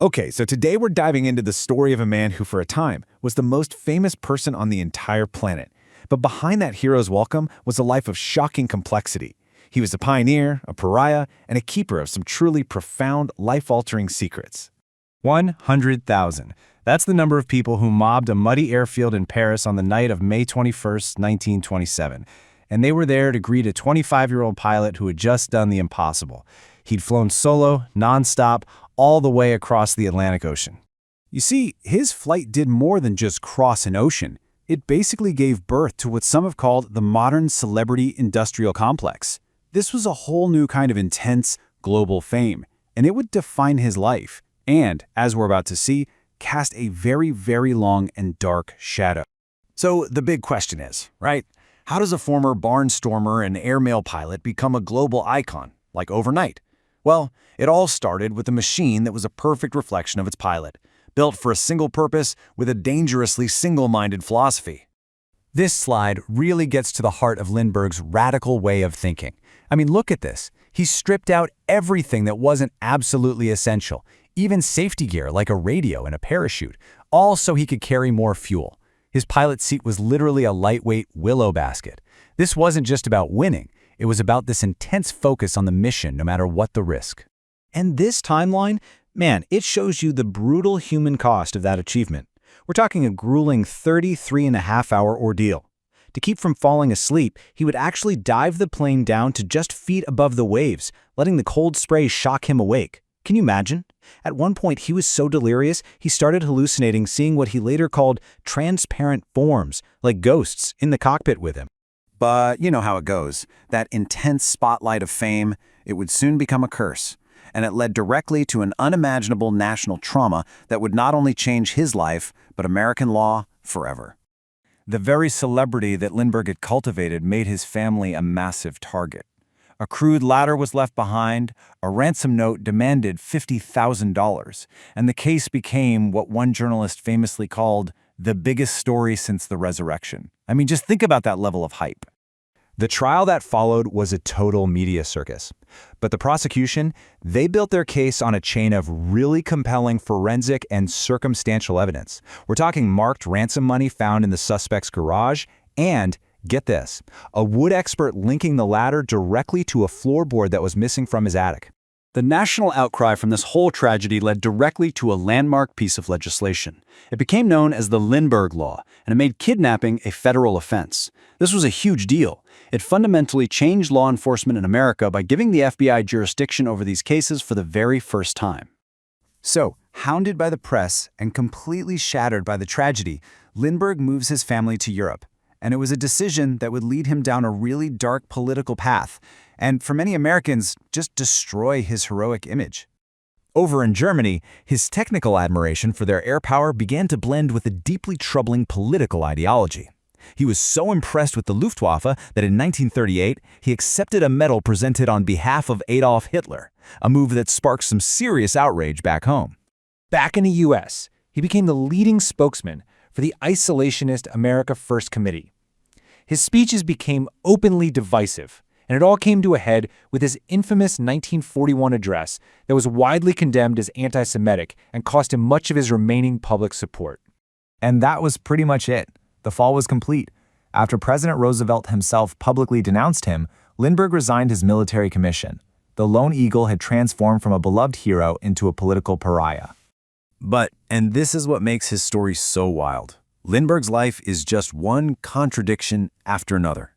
Okay, so today we're diving into the story of a man who, for a time, was the most famous person on the entire planet. But behind that hero's welcome was a life of shocking complexity. He was a pioneer, a pariah, and a keeper of some truly profound, life-altering secrets. 100,000. That's the number of people who mobbed a muddy airfield in Paris on the night of May 21st, 1927. And they were there to greet a 25-year-old pilot who had just done the impossible. He'd flown solo, nonstop, all the way across the Atlantic Ocean. You see, his flight did more than just cross an ocean. It basically gave birth to what some have called the modern celebrity industrial complex. This was a whole new kind of intense, global fame, and it would define his life, and, as we're about to see, cast a very, very long and dark shadow. So the big question is, right? How does a former barnstormer and airmail pilot become a global icon, like overnight? Well, it all started with a machine that was a perfect reflection of its pilot, built for a single purpose with a dangerously single-minded philosophy. This slide really gets to the heart of Lindbergh's radical way of thinking. I mean, look at this. He stripped out everything that wasn't absolutely essential, even safety gear like a radio and a parachute, all so he could carry more fuel. His pilot's seat was literally a lightweight willow basket. This wasn't just about winning. It was about this intense focus on the mission, no matter what the risk. And this timeline, man, it shows you the brutal human cost of that achievement. We're talking a grueling 33.5-hour ordeal. To keep from falling asleep, he would actually dive the plane down to just feet above the waves, letting the cold spray shock him awake. Can you imagine? At one point, he was so delirious, he started hallucinating seeing what he later called transparent forms, like ghosts, in the cockpit with him. But you know how it goes. That intense spotlight of fame, it would soon become a curse. And it led directly to an unimaginable national trauma that would not only change his life, but American law forever. The very celebrity that Lindbergh had cultivated made his family a massive target. A crude ladder was left behind, a ransom note demanded $50,000, and the case became what one journalist famously called the biggest story since the resurrection. I mean, just think about that level of hype. The trial that followed was a total media circus. But the prosecution, they built their case on a chain of really compelling forensic and circumstantial evidence. We're talking marked ransom money found in the suspect's garage and, get this, a wood expert linking the ladder directly to a floorboard that was missing from his attic. The national outcry from this whole tragedy led directly to a landmark piece of legislation. It became known as the Lindbergh Law, and it made kidnapping a federal offense. This was a huge deal. It fundamentally changed law enforcement in America by giving the FBI jurisdiction over these cases for the very first time. So, hounded by the press and completely shattered by the tragedy, Lindbergh moves his family to Europe. And it was a decision that would lead him down a really dark political path, and for many Americans, just destroy his heroic image. Over in Germany, his technical admiration for their air power began to blend with a deeply troubling political ideology. He was so impressed with the Luftwaffe that in 1938, he accepted a medal presented on behalf of Adolf Hitler, a move that sparked some serious outrage back home. Back in the U.S., he became the leading spokesman for the isolationist America First Committee. His speeches became openly divisive, and it all came to a head with his infamous 1941 address that was widely condemned as anti-Semitic and cost him much of his remaining public support. And that was pretty much it. The fall was complete. After President Roosevelt himself publicly denounced him, Lindbergh resigned his military commission. The Lone Eagle had transformed from a beloved hero into a political pariah. But, and this is what makes his story so wild, Lindbergh's life is just one contradiction after another.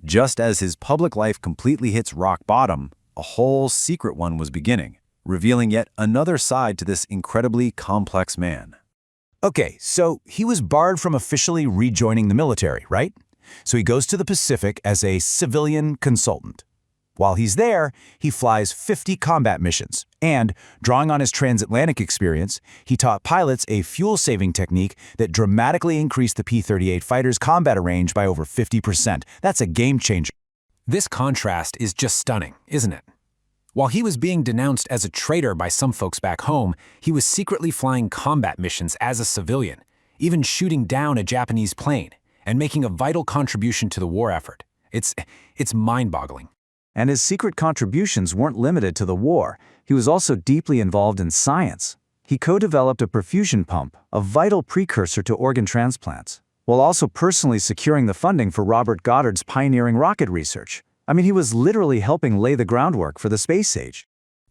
Just as his public life completely hits rock bottom, a whole secret one was beginning, revealing yet another side to this incredibly complex man. Okay, so he was barred from officially rejoining the military, right? So he goes to the Pacific as a civilian consultant. While he's there, he flies 50 combat missions, and, drawing on his transatlantic experience, he taught pilots a fuel-saving technique that dramatically increased the P-38 fighter's combat range by over 50%. That's a game-changer. This contrast is just stunning, isn't it? While he was being denounced as a traitor by some folks back home, he was secretly flying combat missions as a civilian, even shooting down a Japanese plane, and making a vital contribution to the war effort. It's mind-boggling. And his secret contributions weren't limited to the war. He was also deeply involved in science. He co-developed a perfusion pump, a vital precursor to organ transplants, while also personally securing the funding for Robert Goddard's pioneering rocket research. I mean, he was literally helping lay the groundwork for the space age.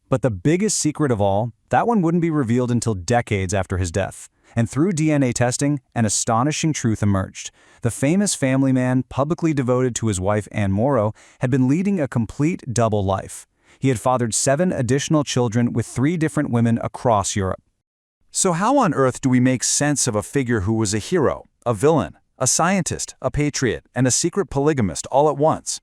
But the biggest secret of all, that one wouldn't be revealed until decades after his death. And through DNA testing, an astonishing truth emerged. The famous family man, publicly devoted to his wife Anne Morrow, had been leading a complete double life. He had fathered 7 additional children with 3 different women across Europe. So how on earth do we make sense of a figure who was a hero, a villain, a scientist, a patriot, and a secret polygamist all at once?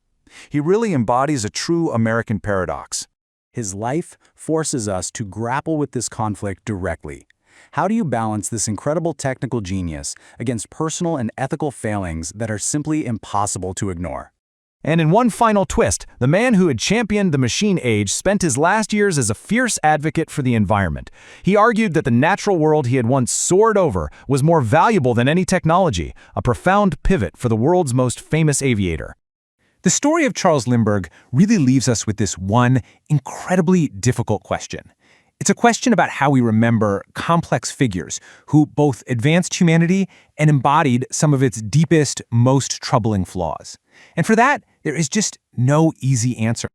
He really embodies a true American paradox. His life forces us to grapple with this conflict directly. How do you balance this incredible technical genius against personal and ethical failings that are simply impossible to ignore? And in one final twist, the man who had championed the machine age spent his last years as a fierce advocate for the environment. He argued that the natural world he had once soared over was more valuable than any technology, a profound pivot for the world's most famous aviator. The story of Charles Lindbergh really leaves us with this one incredibly difficult question. It's a question about how we remember complex figures who both advanced humanity and embodied some of its deepest, most troubling flaws. And for that, there is just no easy answer.